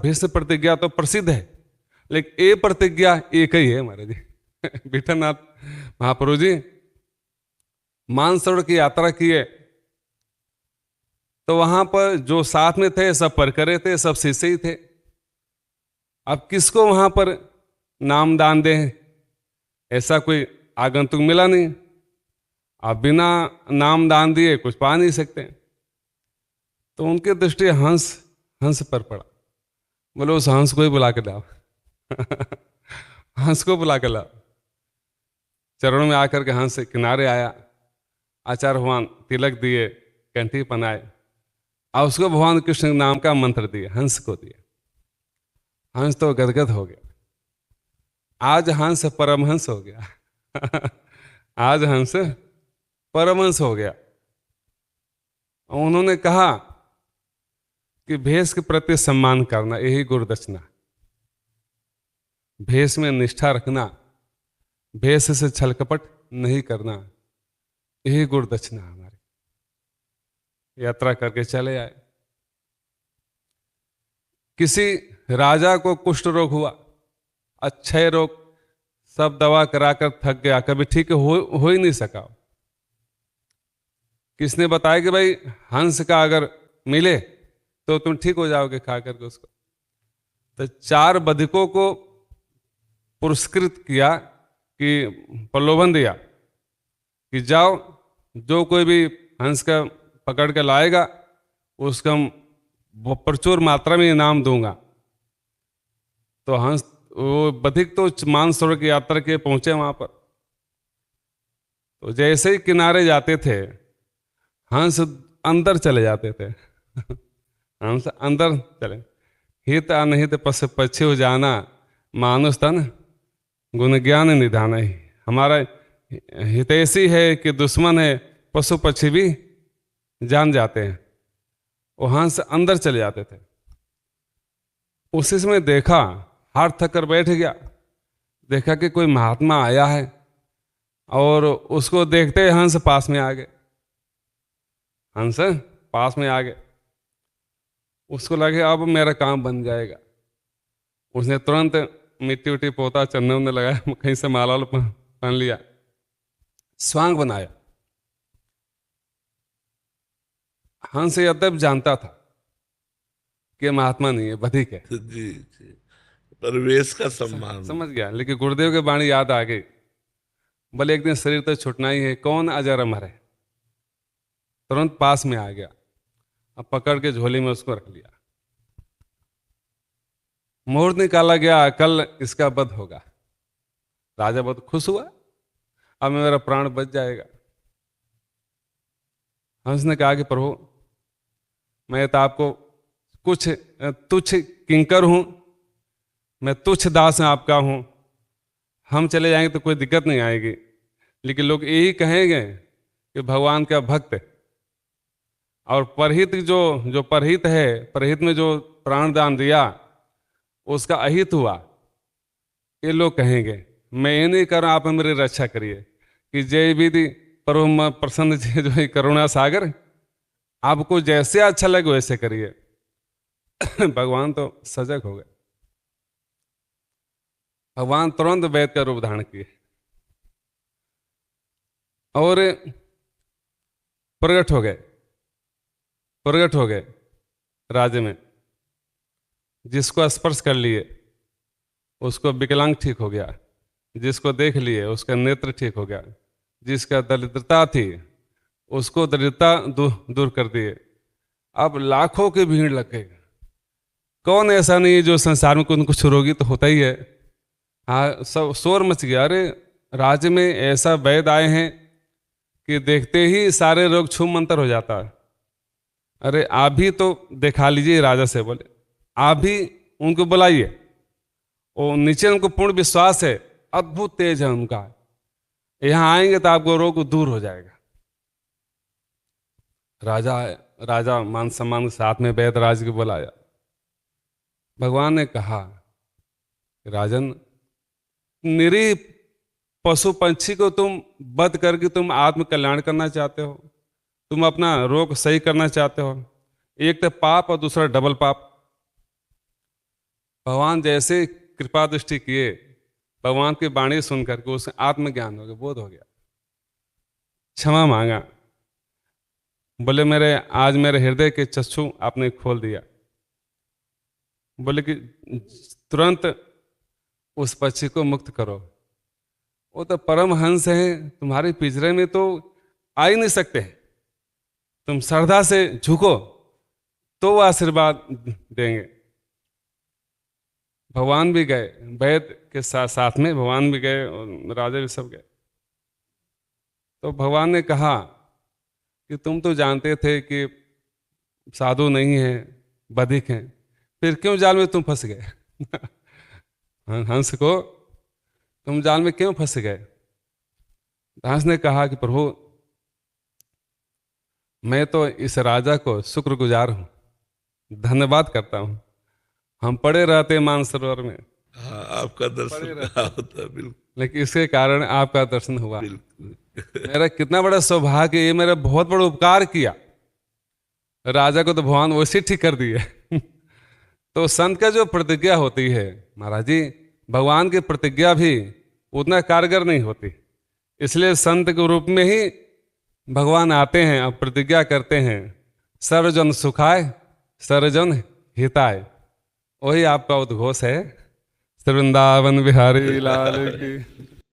भीष्म प्रतिज्ञा तो प्रसिद्ध है, लेकिन ये प्रतिज्ञा एक ही है महाराज जी। विठलनाथ महाप्रभु जी मानसरोवर की यात्रा किए, तो वहां पर जो साथ में थे सब परकरे थे, सब शिष्य ही थे। अब किसको वहां पर नाम दान दें, ऐसा कोई आगंतुक मिला नहीं। अब बिना नाम दान दिए कुछ पा नहीं सकते, तो उनकी दृष्टि हंस पर पड़ा। बोले उस हंस को ही बुला के लाओ हंस को बुला के लाओ। चरणों में आकर के हंस किनारे आया, आचार्य भगवान तिलक दिए, कंठी पहनाए, और उसको भगवान कृष्ण नाम का मंत्र दिए, हंस को दिए। हंस तो गदगद हो गया। आज हंस परमहंस हो गया आज हंस परमहंस हो गया। उन्होंने कहा कि भेष के प्रति सम्मान करना यही गुरुदक्षिणा, भेष में निष्ठा रखना, भेष से छल कपट नहीं करना, यही गुरुदक्षिणा हमारी। यात्रा करके चले आए। किसी राजा को कुष्ठ रोग हुआ, अक्षय रोग, सब दवा कराकर थक गया, कभी ठीक हो ही नहीं सका। किसने बताया कि भाई हंस का अगर मिले तो तुम ठीक हो जाओगे खा करके उसको। तो 4 बधिकों को पुरस्कृत किया, कि प्रलोभन दिया कि जाओ, जो कोई भी हंस का पकड़ के लाएगा उसका प्रचुर मात्रा में इनाम दूंगा। तो हंस, वो बधिक तो मानसरोवर की यात्रा के पहुंचे वहां पर। तो जैसे ही किनारे जाते थे, हंस अंदर चले जाते थे हंस अंदर चले। हित अनहित पश पक्षी हो जाना, मानुष तन गुण ज्ञान निधान ही। हमारा हितैषी है कि दुश्मन है, पशु पक्षी भी जान जाते हैं। वो हंस अंदर चले जाते थे। उसी समय देखा, हाथ थक कर बैठ गया, देखा कि कोई महात्मा आया है, और उसको देखते ही हंस पास में आ गए। हंस पास में आ गए। उसको लगे अब मेरा काम बन जाएगा। उसने तुरंत मिट्टी उट्टी पोता, चंदन उन्ने लगाया, कहीं से माला पहन लिया, स्वांग बनाया। हंस यद्यप जानता था कि महात्मा नहीं है, बधिक है, जी जी, परिवेश का सम्मान समझ गया। लेकिन गुरुदेव की वाणी याद आ गई। बोले एक दिन शरीर तो छूटना ही है, कौन अजर अमर है। तुरंत पास में आ गया, अब पकड़ के झोली में उसको रख लिया। मुहूर्त निकाला गया, कल इसका वध होगा। राजा बहुत खुश हुआ, अब मेरा प्राण बच जाएगा। हंस ने कहा कि प्रभु, मैं तो आपको कुछ तुच्छ किंकर हूं, मैं तुच्छ दास आपका हूं। हम चले जाएंगे तो कोई दिक्कत नहीं आएगी, लेकिन लोग यही कहेंगे कि भगवान का भक्त है। और परहित जो परहित है, परहित में जो प्राण दान दिया उसका अहित हुआ, ये लोग कहेंगे। मैं ये नहीं कर रहा, आप मेरी रक्षा करिए। कि जय विधि परम प्रसन्न जी, जो है करुणा सागर, आपको जैसे अच्छा लगे वैसे करिए भगवान तो सजग हो गए। भगवान तुरंत वैद्य का रूप धारण किए और प्रकट हो गए राज्य में। जिसको स्पर्श कर लिए उसको विकलांग ठीक हो गया, जिसको देख लिए उसका नेत्र ठीक हो गया, जिसका दरिद्रता थी उसको दरिद्रता दूर कर दिए। अब लाखों की भीड़ लग गई। कौन ऐसा नहीं है जो संसार में कुछ रोगी तो होता ही है। हाँ, सब शोर मच गया। अरे राज्य में ऐसा वैद्य आए हैं कि देखते ही सारे रोग छूम मंतर हो जाता है। अरे आप भी तो दिखा लीजिए। राजा से बोले आप भी उनको बुलाइए, और नीचे उनको पूर्ण विश्वास है, अद्भुत तेज है उनका, यहां आएंगे तो आपको रोग दूर हो जाएगा। राजा मान सम्मान के साथ में वैद्य राज को बुलाया। भगवान ने कहा, राजन, निरीह पशु पंछी को तुम वध करके तुम आत्म कल्याण करना चाहते हो, तुम अपना रोग सही करना चाहते हो। एक तो पाप और दूसरा डबल पाप। भगवान जैसे कृपा दृष्टि किए, भगवान की वाणी सुन करके उसे आत्मज्ञान हो गया, बोध हो गया, क्षमा मांगा, बोले मेरे आज मेरे हृदय के चक्षु आपने खोल दिया। बोले कि तुरंत उस पक्षी को मुक्त करो, वो तो परम हंस है, तुम्हारे पिंजरे में तो आ ही नहीं सकते, तुम श्रद्धा से झुको तो वो आशीर्वाद देंगे। भगवान भी गए, वैद के साथ साथ में भगवान भी गए और राजा भी सब गए। तो भगवान ने कहा कि तुम तो जानते थे कि साधु नहीं है, बधिक हैं, फिर क्यों जाल में तुम फंस गए? हंस को तुम जाल में क्यों फंस गए? हंस ने कहा कि प्रभु मैं तो इस राजा को शुक्रगुजार हूं, धन्यवाद करता हूं, हम पड़े रहते मानसरोवर में, हाँ, आपका दर्शन कहाँ होता है, बिल्कुल लेकिन इसके कारण आपका दर्शन हुआ। बिल्कुल। मेरा कितना बड़ा सौभाग्य, ये मेरा बहुत बड़ा उपकार किया। राजा को तो भगवान वैसे ठीक कर दिए। तो संत का जो प्रतिज्ञा होती है महाराज जी, भगवान की प्रतिज्ञा भी उतना कारगर नहीं होती, इसलिए संत के रूप में ही भगवान आते हैं और प्रतिज्ञा करते हैं, सर्वजन सुखाय सर्वजन हिताय। वही आपका उद्घोष है। श्री वृंदावन बिहारी लाल की।